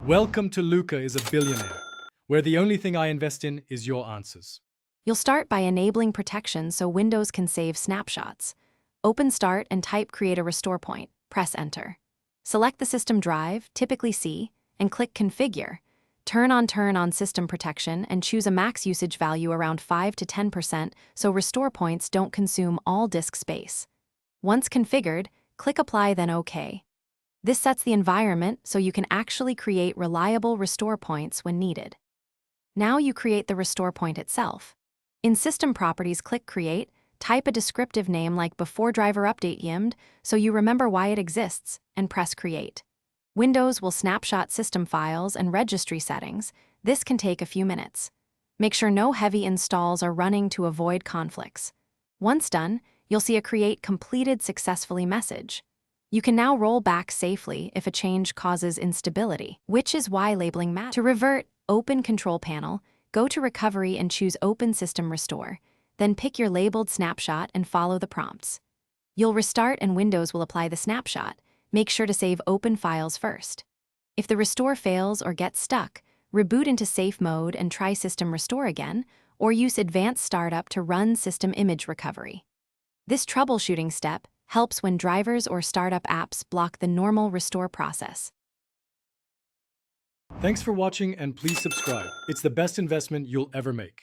Welcome to Luca is a Billionaire, where the only thing I invest in is your answers. You'll start by enabling protection so Windows can save snapshots. Open Start and type Create a Restore Point. Press Enter. Select the system drive, typically C, and click Configure. Turn on system protection and choose a max usage value around 5 to 10% so restore points don't consume all disk space. Once configured, click Apply then OK. This sets the environment so you can actually create reliable restore points when needed. Now you create the restore point itself. In System Properties, click Create, type a descriptive name like Before Driver Update YIMD so you remember why it exists, and press Create. Windows will snapshot system files and registry settings. This can take a few minutes. Make sure no heavy installs are running to avoid conflicts. Once done, you'll see a Create Completed Successfully message. You can now roll back safely if a change causes instability, which is why labeling matters. To revert, open Control Panel, go to Recovery and choose Open System Restore. Then pick your labeled snapshot and follow the prompts. You'll restart and Windows will apply the snapshot. Make sure to save open files first. If the restore fails or gets stuck, reboot into safe mode and try System Restore again, or use Advanced Startup to run System Image Recovery. This troubleshooting step helps when drivers or startup apps block the normal restore process. Thanks for watching and please subscribe. It's the best investment you'll ever make.